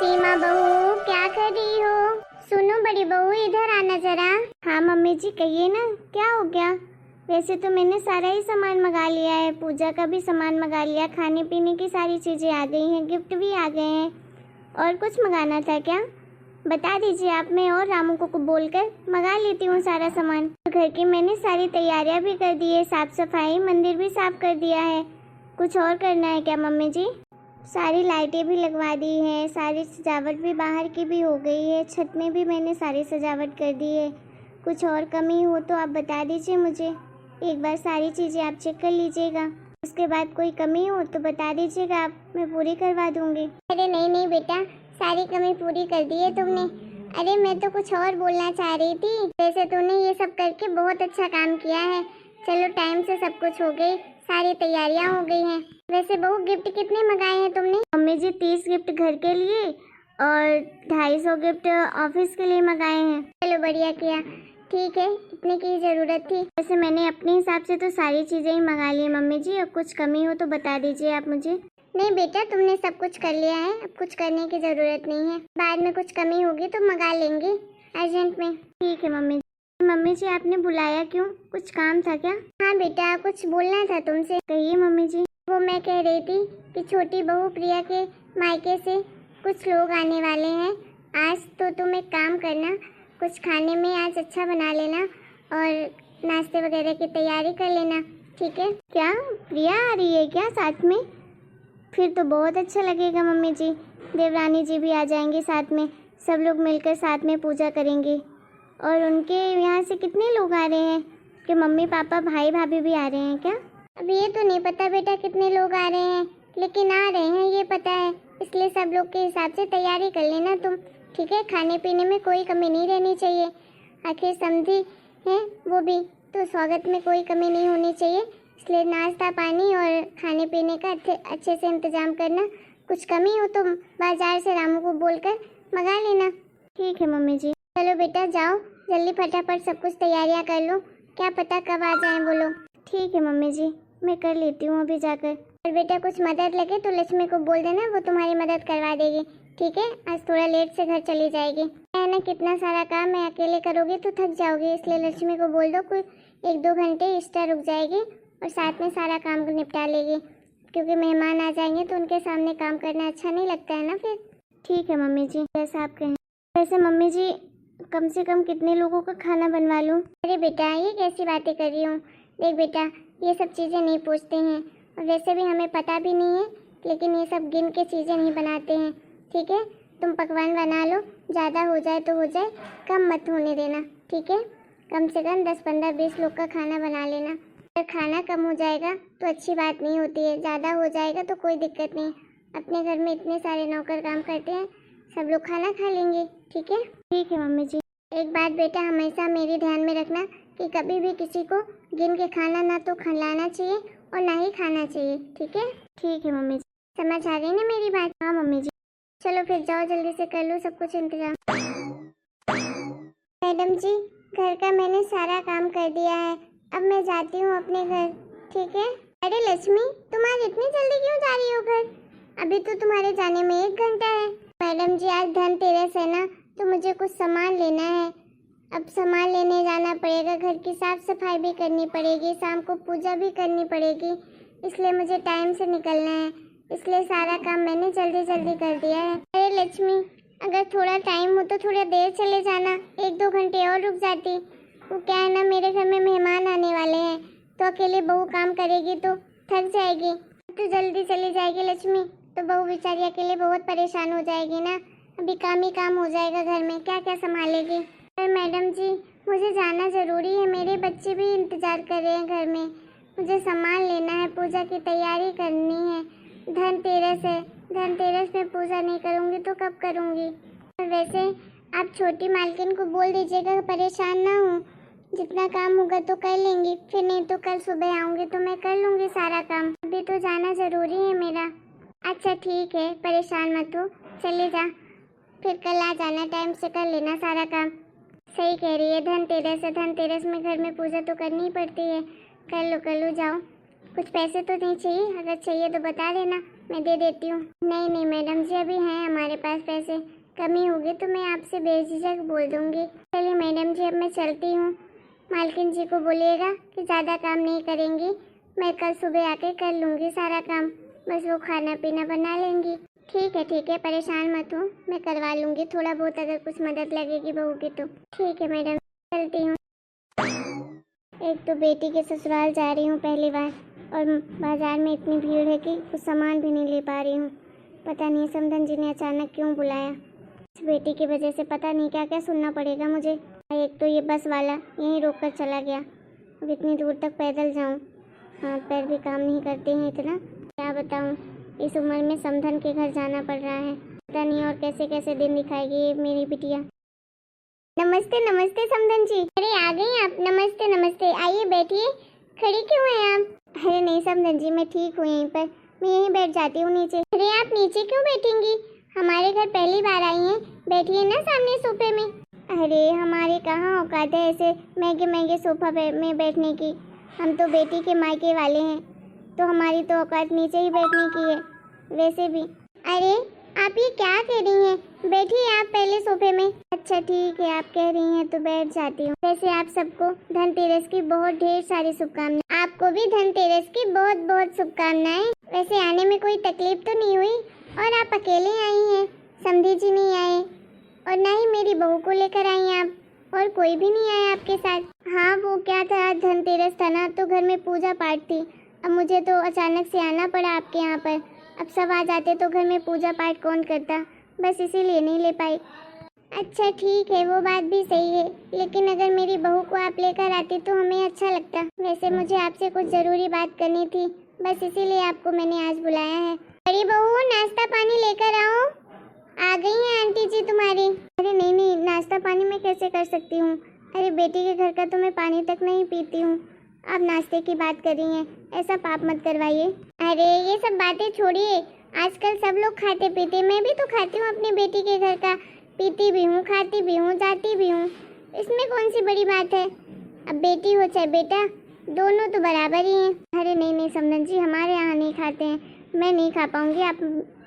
रीमा बहू, क्या कर रही हो? सुनो बड़ी बहू, इधर आना जरा। हाँ मम्मी जी, कहिए ना, क्या हो गया? वैसे तो मैंने सारा ही सामान मंगा लिया है, पूजा का भी सामान मंगा लिया, खाने पीने की सारी चीज़ें आ गई हैं, गिफ्ट भी आ गए हैं। और कुछ मंगाना था क्या? बता दीजिए आप, मैं और रामू को बोलकर मंगा लेती हूँ सारा सामान। घर की मैंने सारी तैयारियाँ भी कर दी है, साफ सफाई, मंदिर भी साफ कर दिया है। कुछ और करना है क्या मम्मी जी? सारी लाइटें भी लगवा दी हैं, सारी सजावट भी बाहर की भी हो गई है, छत में भी मैंने सारी सजावट कर दी है। कुछ और कमी हो तो आप बता दीजिए मुझे, एक बार सारी चीज़ें आप चेक कर लीजिएगा, उसके बाद कोई कमी हो तो बता दीजिएगा आप, मैं पूरी करवा दूँगी। अरे नहीं नहीं बेटा, सारी कमी पूरी कर दी है तुमने। अरे मैं तो कुछ और बोलना चाह रही थी, वैसे तूने ये सब करके बहुत अच्छा काम किया है। चलो टाइम से सब कुछ हो गई, सारी तैयारियां हो गई हैं। वैसे बहू गिफ्ट कितने मंगाए हैं तुमने? मम्मी जी 30 गिफ्ट घर के लिए और 250 गिफ्ट ऑफिस के लिए मंगाए हैं। चलो बढ़िया किया, ठीक है, इतने की ज़रूरत थी। वैसे मैंने अपने हिसाब से तो सारी चीज़ें ही मंगा ली है मम्मी जी, अब कुछ कमी हो तो बता दीजिए आप मुझे। नहीं बेटा, तुमने सब कुछ कर लिया है, अब कुछ करने की ज़रूरत नहीं है, बाद में कुछ कमी होगी तो मंगा लेंगे अर्जेंट में। ठीक है मम्मी। मम्मी जी आपने बुलाया क्यों, कुछ काम था क्या? हाँ बेटा, कुछ बोलना था तुमसे। कहिए मम्मी जी। वो मैं कह रही थी कि छोटी बहू प्रिया के मायके से कुछ लोग आने वाले हैं आज, तो तुम एक काम करना, कुछ खाने में आज अच्छा बना लेना और नाश्ते वगैरह की तैयारी कर लेना, ठीक है? क्या प्रिया आ रही है क्या साथ में? फिर तो बहुत अच्छा लगेगा मम्मी जी, देवरानी जी भी आ जाएंगे साथ में, सब लोग मिलकर साथ में पूजा करेंगे। और उनके यहाँ से कितने लोग आ रहे हैं, कि मम्मी पापा भाई भाभी भी आ रहे हैं क्या? अब ये तो नहीं पता बेटा कितने लोग आ रहे हैं, लेकिन आ रहे हैं ये पता है, इसलिए सब लोग के हिसाब से तैयारी कर लेना तुम, ठीक है? खाने पीने में कोई कमी नहीं रहनी चाहिए, आखिर समझी है वो भी, तो स्वागत में कोई कमी नहीं होनी चाहिए, इसलिए नाश्ता पानी और खाने पीने का अच्छे से इंतजाम करना। कुछ कमी हो तो बाजार से रामू को बोलकर मंगा लेना। ठीक है मम्मी जी। चलो बेटा जाओ, जल्दी फटाफट सब कुछ तैयारियां कर लो, क्या पता कब आ जाएं वो लोग। ठीक है मम्मी जी, मैं कर लेती हूँ अभी जाकर। और बेटा कुछ मदद लगे तो लक्ष्मी को बोल देना, वो तुम्हारी मदद करवा देगी, ठीक है? आज थोड़ा लेट से घर चली जाएगी, है ना? कितना सारा काम है, अकेले करोगे तो थक जाओगे, इसलिए लक्ष्मी को बोल दो कोई 1-2 घंटे एक्स्ट्रा रुक जाएगी और साथ में सारा काम को निपटा लेगी, क्योंकि मेहमान आ जाएंगे तो उनके सामने काम करना अच्छा नहीं लगता है ना फिर। ठीक है मम्मी जी, जैसा आप कहें। वैसे मम्मी जी कम से कम कितने लोगों का खाना बनवा लूँ? अरे बेटा ये कैसी बातें कर रही हूँ, देख बेटा ये सब चीज़ें नहीं पूछते हैं, और वैसे भी हमें पता भी नहीं है, लेकिन ये सब गिन के चीज़ें नहीं बनाते हैं, ठीक है? तुम पकवान बना लो, ज़्यादा हो जाए तो हो जाए, कम मत होने देना, ठीक है? कम से कम 10, 15, 20 लोग का खाना बना लेना। अगर खाना कम हो जाएगा तो अच्छी बात नहीं होती है, ज़्यादा हो जाएगा तो कोई दिक्कत नहीं, अपने घर में इतने सारे नौकर काम करते हैं, सब लोग खाना खा लेंगे, ठीक है? ठीक है मम्मी जी। एक बात बेटा हमेशा मेरी ध्यान में रखना कि कभी भी किसी को गिन के खाना ना तो खिलाना चाहिए और ना ही खाना चाहिए, ठीक है? ठीक है मम्मी जी। समझ आ गई ना मेरी बात? हाँ मम्मी जी। चलो फिर जाओ, जल्दी से कर लो सब कुछ इंतजाम। मैडम जी घर का मैंने सारा काम कर दिया है, अब मैं जाती हूँ अपने घर, ठीक है? अरे लक्ष्मी तुम आज इतनी जल्दी क्यों जा रही हो घर? अभी तो तुम्हारे जाने में 1 घंटा है। मैडम जी आज धनतेरस है ना, तो मुझे कुछ सामान लेना है, अब सामान लेने जाना पड़ेगा, घर की साफ सफाई भी करनी पड़ेगी, शाम को पूजा भी करनी पड़ेगी, इसलिए मुझे टाइम से निकलना है, इसलिए सारा काम मैंने जल्दी जल्दी कर दिया है। अरे लक्ष्मी अगर थोड़ा टाइम हो तो थोड़ा देर चले जाना, 1-2 घंटे और रुक जाती। वो क्या है ना, मेरे घर में मेहमान आने वाले हैं, तो अकेले बहू काम करेगी तो थक जाएगी, तो जल्दी चली जाएगी लक्ष्मी, तो बहू बेचारी अकेले बहुत परेशान हो जाएगी ना, अभी काम ही काम हो जाएगा घर में, क्या क्या संभालेगी। पर मैडम जी मुझे जाना ज़रूरी है, मेरे बच्चे भी इंतज़ार कर रहे हैं घर में, मुझे सामान लेना है, पूजा की तैयारी करनी है, धनतेरस है, धनतेरस में पूजा नहीं करूँगी तो कब करूँगी? और वैसे आप छोटी मालकिन को बोल दीजिएगा परेशान ना हो, जितना काम होगा तो कर लेंगी, फिर नहीं तो कल सुबह आऊँगी तो मैं कर लूँगी सारा काम, अभी तो जाना ज़रूरी है मेरा। अच्छा ठीक है, परेशान मत हो, चले जा, फिर कल आ जाना, टाइम से कर लेना सारा काम। सही कह रही है, धनतेरस है, धनतेरस में घर में पूजा तो करनी ही पड़ती है, कर लो जाओ, कुछ पैसे तो नहीं चाहिए? अगर चाहिए तो बता देना, मैं दे देती हूँ। नहीं नहीं मैडम जी, अभी हैं हमारे पास पैसे, कमी होगी तो मैं आपसे बेझिझक बोल दूँगी। चलिए मैडम जी, अब मैं चलती हूँ। मालकिन जी को बोलिएगा कि ज़्यादा काम नहीं करेंगी, मैं कल सुबह आके कर लूँगी सारा काम, बस वो खाना पीना बना लेंगी। ठीक है, परेशान मत हो, मैं करवा लूँगी थोड़ा बहुत, अगर कुछ मदद लगेगी बहू की तो। ठीक है मैडम, चलती हूँ। एक तो बेटी के ससुराल जा रही हूँ पहली बार, और बाजार में इतनी भीड़ है कि कुछ सामान भी नहीं ले पा रही हूँ। पता नहीं समधन जी ने अचानक क्यों बुलाया। इस बेटी की वजह से पता नहीं क्या क्या सुनना पड़ेगा मुझे। एक तो ये बस वाला यहीं रोक कर चला गया, अब इतनी दूर तक पैदल जाऊँ, हाथ पैर भी काम नहीं करते हैं इतना। क्या बताऊँ, इस उम्र में समधन के घर जाना पड़ रहा है, पता नहीं और कैसे कैसे दिन दिखाएगी ये मेरी बिटिया। नमस्ते नमस्ते समधन जी। अरे आ गई आप? नमस्ते नमस्ते, आइए बैठिए। खड़ी क्यों हैं आप? अरे नहीं समधन जी, मैं ठीक हूँ यहीं पर, मैं यहीं बैठ जाती हूँ नीचे। अरे आप नीचे क्यों बैठेंगी? हमारे घर पहली बार आई हैं, बैठिए ना सामने सोफे में। अरे हमारे कहाँ औकात है ऐसे महंगे महंगे सोफा में बैठने की, हम तो बेटी के मायके वाले हैं, तो हमारी तो औकात नीचे ही बैठने की है वैसे भी। अरे आप ये क्या कह रही हैं? बैठिए आप पहले सोफे में। अच्छा ठीक है, आप कह रही हैं तो बैठ जाती हूँ। वैसे आप सबको धनतेरस की बहुत ढेर सारी शुभकामनाएं। आपको भी धनतेरस की बहुत बहुत शुभकामनाएं। वैसे आने में कोई तकलीफ तो नहीं हुई? और आप अकेले आई हैं, समधी जी नहीं आए, और ना ही मेरी बहू को लेकर आई आप, और कोई भी नहीं आया आपके साथ? हाँ वो क्या था, आज धनतेरस था ना, तो घर में पूजा पाठ थी, अब मुझे तो अचानक से आना पड़ा आपके यहाँ पर। अब सब आ जाते तो घर में पूजा पाठ कौन करता, बस इसीलिए नहीं ले पाई। अच्छा ठीक है, वो बात भी सही है, लेकिन अगर मेरी बहू को आप लेकर आती तो हमें अच्छा लगता। वैसे मुझे आपसे कुछ ज़रूरी बात करनी थी, बस इसीलिए आपको मैंने आज बुलाया है। बड़ी बहू नाश्ता पानी लेकर आओ। आ गई हैं आंटी जी तुम्हारी। अरे नहीं नहीं, नाश्ता पानी मैं कैसे कर सकती हूँ? अरे बेटी के घर का तो मैं पानी तक नहीं पीती हूँ, आप नाश्ते की बात कर रही हैं, ऐसा पाप मत करवाइए। अरे ये सब बातें छोड़िए, आजकल सब लोग खाते पीते, मैं भी तो खाती हूँ अपनी बेटी के घर का, पीती भी हूँ, खाती भी हूँ, जाती भी हूँ, इसमें कौन सी बड़ी बात है? अब बेटी हो चाहे बेटा, दोनों तो बराबर ही हैं। अरे नहीं नहीं समधन जी, हमारे यहाँ नहीं खाते हैं, मैं नहीं खा पाऊँगी, आप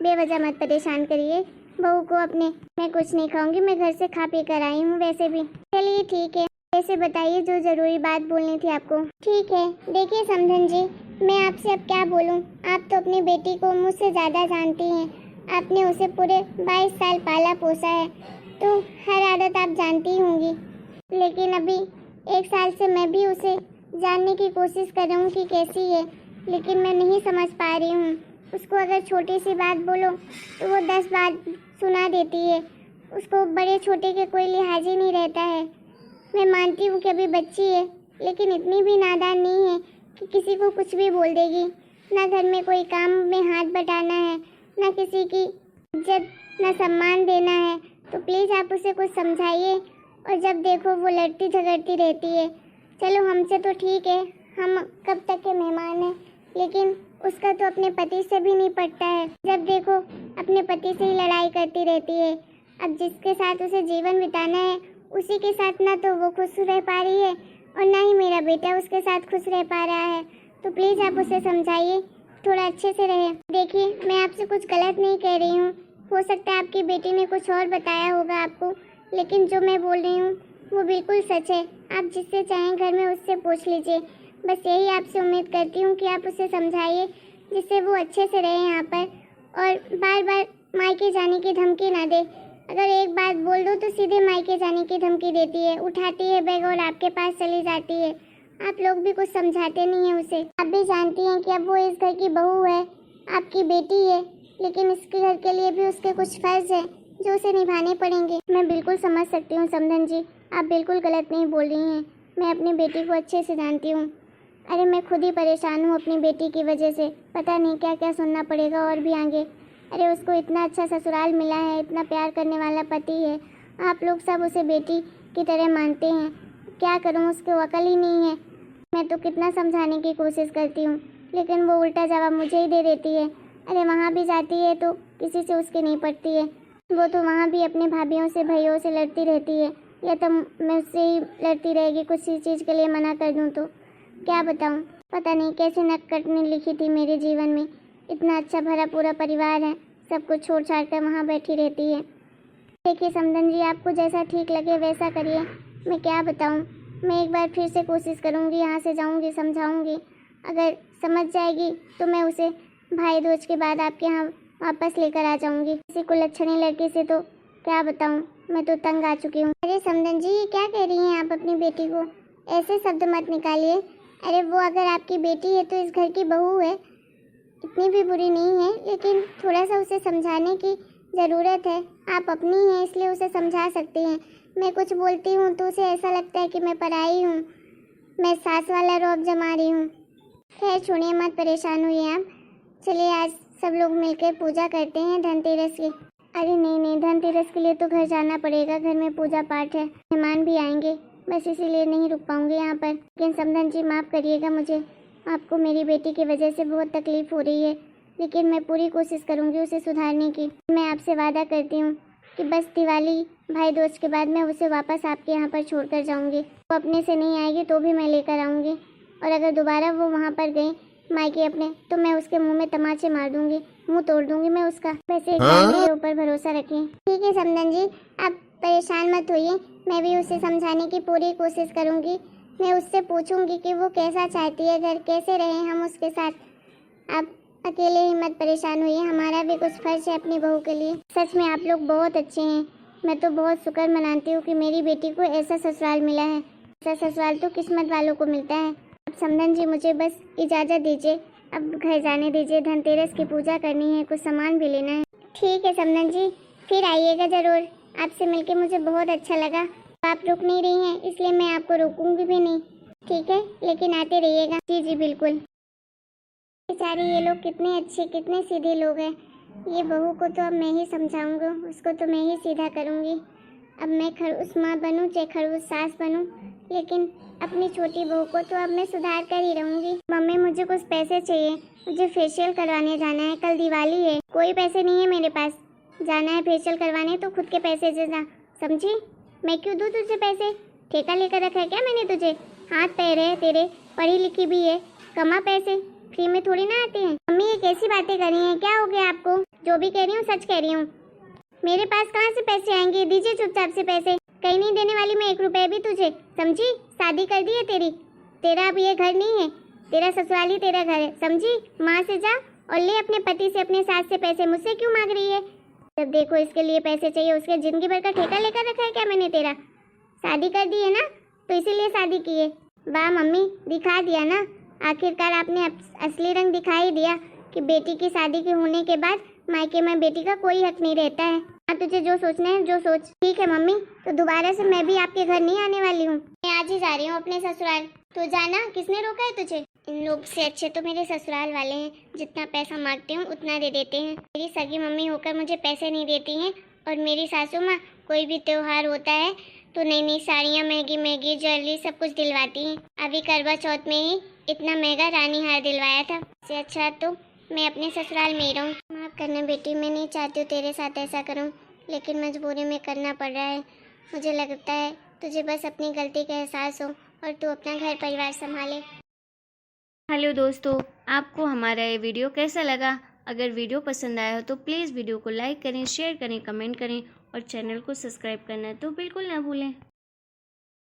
बेवजह मत परेशान करिए बहू को अपने। मैं कुछ नहीं खाऊंगी, मैं घर से खा पी कर आई हूँ वैसे भी। चलिए ठीक है, ऐसे बताइए जो ज़रूरी बात बोलनी थी आपको। ठीक है, देखिए समधन जी, मैं आपसे अब क्या बोलूँ, आप तो अपनी बेटी को मुझसे ज़्यादा जानती हैं, आपने उसे पूरे 22 साल पाला पोसा है, तो हर आदत आप जानती होंगी। लेकिन अभी 1 साल से मैं भी उसे जानने की कोशिश कर रही हूँ कि कैसी है, लेकिन मैं नहीं समझ पा रही हूँ। उसको अगर छोटी सी बात बोलो तो वो 10 बात सुना देती है, उसको बड़े छोटे के कोई लिहाज ही नहीं रहता है। मैं मानती हूँ कि अभी बच्ची है, लेकिन इतनी भी नादान नहीं है कि किसी को कुछ भी बोल देगी। ना घर में कोई काम में हाथ बटाना है, ना किसी की इज्जत ना सम्मान देना है, तो प्लीज़ आप उसे कुछ समझाइए। और जब देखो वो लड़ती झगड़ती रहती है। चलो हमसे तो ठीक है, हम कब तक के मेहमान हैं, लेकिन उसका तो अपने पति से भी नहीं पटता है। जब देखो अपने पति से ही लड़ाई करती रहती है। अब जिसके साथ उसे जीवन बिताना है उसी के साथ ना तो वो खुश रह पा रही है, और ना ही मेरा बेटा उसके साथ खुश रह पा रहा है। तो प्लीज़ आप उसे समझाइए, थोड़ा अच्छे से रहे। देखिए मैं आपसे कुछ गलत नहीं कह रही हूँ, हो सकता है आपकी बेटी ने कुछ और बताया होगा आपको, लेकिन जो मैं बोल रही हूँ वो बिल्कुल सच है। आप जिससे चाहें घर में उससे पूछ लीजिए, बस यही आपसे उम्मीद करती हूँ कि आप उसे समझाइए, जिससे वो अच्छे से रहे यहाँ पर, और बार बार मायके जाने की धमकी ना दे। अगर एक बात बोल दो तो सीधे मायके जाने की धमकी देती है, उठाती है बैग और आपके पास चली जाती है। आप लोग भी कुछ समझाते नहीं हैं उसे। आप भी जानती हैं कि अब वो इस घर की बहू है, आपकी बेटी है, लेकिन इसके घर के लिए भी उसके कुछ फर्ज है जो उसे निभाने पड़ेंगे। मैं बिल्कुल समझ सकती हूँ समधन जी, आप बिल्कुल गलत नहीं बोल रही हैं, मैं अपनी बेटी को अच्छे से जानती हूँ। अरे मैं खुद ही परेशान हूँ अपनी बेटी की वजह से, पता नहीं क्या क्या सुनना पड़ेगा और भी आगे। अरे उसको इतना अच्छा ससुराल मिला है, इतना प्यार करने वाला पति है, आप लोग सब उसे बेटी की तरह मानते हैं। क्या करूँ, उसको अकल ही नहीं है। मैं तो कितना समझाने की कोशिश करती हूँ, लेकिन वो उल्टा जवाब मुझे ही दे देती है। अरे वहाँ भी जाती है तो किसी से उसकी नहीं पड़ती है, वो तो वहाँ भी अपने भाभीयों से भैयों से लड़ती रहती है, या तो मैं उससे ही लड़ती रहेगी, कुछ चीज़ के लिए मना कर दूँ तो क्या बताऊँ। पता नहीं कैसे नटखट ने लिखी थी मेरे जीवन में। इतना अच्छा भरा पूरा परिवार है, सब कुछ छोड़ छाड़ कर वहाँ बैठी रहती है। देखिए समधन जी, आपको जैसा ठीक लगे वैसा करिए। मैं क्या बताऊँ, मैं एक बार फिर से कोशिश करूँगी, यहाँ से जाऊँगी, समझाऊँगी। अगर समझ जाएगी तो मैं उसे भाई दूज के बाद आपके यहाँ वापस लेकर आ जाऊँगी। किसी को लक्षणी लड़की से तो क्या बताऊँ, मैं तो तंग आ चुकी हूँ। अरे समधन जी, ये क्या कह रही हैं आप अपनी बेटी को? ऐसे शब्द मत निकालिए। अरे वो अगर आपकी बेटी है तो इस घर की बहू है, इतनी भी बुरी नहीं है, लेकिन थोड़ा सा उसे समझाने की ज़रूरत है। आप अपनी हैं इसलिए उसे समझा सकती हैं। मैं कुछ बोलती हूँ तो उसे ऐसा लगता है कि मैं पराई हूँ, मैं सास वाला रौब जमा रही हूँ। खैर छोड़िए, मत परेशान हुई आप। चलिए आज सब लोग मिलकर पूजा करते हैं धनतेरस की। अरे नहीं, धनतेरस के लिए तो घर जाना पड़ेगा, घर में पूजा पाठ है, मेहमान भी आएंगे, बस इसीलिए नहीं रुक पाऊंगी यहाँ पर। लेकिन समधन जी माफ़ करिएगा मुझे, आपको मेरी बेटी की वजह से बहुत तकलीफ़ हो रही है, लेकिन मैं पूरी कोशिश करूँगी उसे सुधारने की। मैं आपसे वादा करती हूँ कि बस दिवाली भाई दूज के बाद मैं उसे वापस आपके यहाँ पर छोड़ कर जाऊँगी। वो अपने से नहीं आएगी तो भी मैं लेकर आऊँगी, और अगर दोबारा वो वहाँ पर गई मायके अपने, तो मैं उसके मुंह में तमाचे मार दूंगी, मुंह तोड़ दूंगी मैं उसका। वैसे एक बार मेरे ऊपर भरोसा रखिए। ठीक है समधन जी, आप परेशान मत होइए, मैं भी उसे समझाने की पूरी कोशिश करूंगी। मैं उससे पूछूंगी कि वो कैसा चाहती है घर, कैसे रहें हम उसके साथ। आप अकेले ही मत परेशान होइए, हमारा भी कुछ फर्ज है अपनी बहू के लिए। सच में आप लोग बहुत अच्छे हैं, मैं तो बहुत शुक्र मनाती हूँ कि मेरी बेटी को ऐसा ससुराल मिला है। ऐसा ससुराल तो किस्मत वालों को मिलता है। अब समधन जी मुझे बस इजाज़त दीजिए, अब घर जाने दीजिए, धनतेरस की पूजा करनी है, कुछ सामान भी लेना है। ठीक है समधन जी, फिर आइएगा ज़रूर, आपसे मिलके मुझे बहुत अच्छा लगा। आप रुक नहीं रही हैं इसलिए मैं आपको रोकूंगी भी नहीं, ठीक है, लेकिन आते रहिएगा। जी जी बिल्कुल। बेचारे ये लोग कितने अच्छे कितने सीधे लोग हैं। ये बहू को तो अब मैं ही समझाऊंगा, उसको तो मैं ही सीधा करूंगी। अब मैं खड़ूस माँ बनूं चाहे खड़ूस सास बनूं, लेकिन अपनी छोटी बहू को तो अब मैं सुधार कर ही रहूंगी। मम्मी मुझे कुछ पैसे चाहिए, मुझे फेशियल करवाने जाना है, कल दिवाली है। कोई पैसे नहीं है मेरे पास, जाना है फेशियल करवाने तो खुद के पैसे से जा, समझी? मैं क्यों दूँ तुझे पैसे? ठेका लेकर रखा है क्या मैंने तुझे? हाथ पैर है तेरे, पढ़ी लिखी भी है, कमा पैसे, फ्री में थोड़ी ना आते हैं। मम्मी ये कैसी बातें कर रही हैं, क्या हो गया आपको? जो भी कह रही हूँ सच कह रही हूँ। मेरे पास कहाँ से पैसे आएंगे? दीजिए चुपचाप से पैसे, कहीं नहीं देने वाली मैं 1 रुपए भी तुझे, समझी? शादी कर दी है तेरी, तेरा अब ये घर नहीं है, तेरा ससुराल ही तेरा घर है, समझी? माँ से जा और ले अपने पति से अपने सास से पैसे, मुझसे क्यों मांग रही है? जब देखो इसके लिए पैसे चाहिए, उसके जिंदगी भर का ठेका लेकर रखा है क्या मैंने तेरा? शादी कर दी है ना, तो इसीलिए शादी की है। वाह मम्मी, दिखा दिया ना, आखिरकार आपने असली रंग दिखा ही दिया कि बेटी की शादी के होने के बाद मायके में बेटी का कोई हक नहीं रहता है। हाँ तुझे जो सोचना है जो सोच। ठीक है मम्मी, तो दोबारा से मैं भी आपके घर नहीं आने वाली हूँ, मैं आज ही जा रही हूँ अपने ससुराल। तो जाना, किसने रोका है तुझे? इन लोग से अच्छे तो मेरे ससुराल वाले हैं, जितना पैसा मांगती हूँ उतना दे देते हैं। मेरी सगी मम्मी होकर मुझे पैसे नहीं देती हैं, और मेरी सासू माँ कोई भी त्योहार होता है तो नई नई साड़ियाँ, महंगी महंगी ज्वेलरी सब कुछ दिलवाती हैं। अभी करवा चौथ में ही इतना महंगा रानी हार दिलवाया था। इससे अच्छा तो मैं अपने ससुराल में ही रहूँ। माफ़ करना बेटी, मैं नहीं चाहती हूँ तेरे साथ ऐसा करूँ, लेकिन मजबूरी में करना पड़ रहा है। मुझे लगता है तुझे बस अपनी गलती का एहसास हो और तू अपना घर परिवार संभाले। हेलो दोस्तों, आपको हमारा ये वीडियो कैसा लगा? अगर वीडियो पसंद आया हो तो प्लीज़ वीडियो को लाइक करें, शेयर करें, कमेंट करें और चैनल को सब्सक्राइब करना तो बिल्कुल ना भूलें।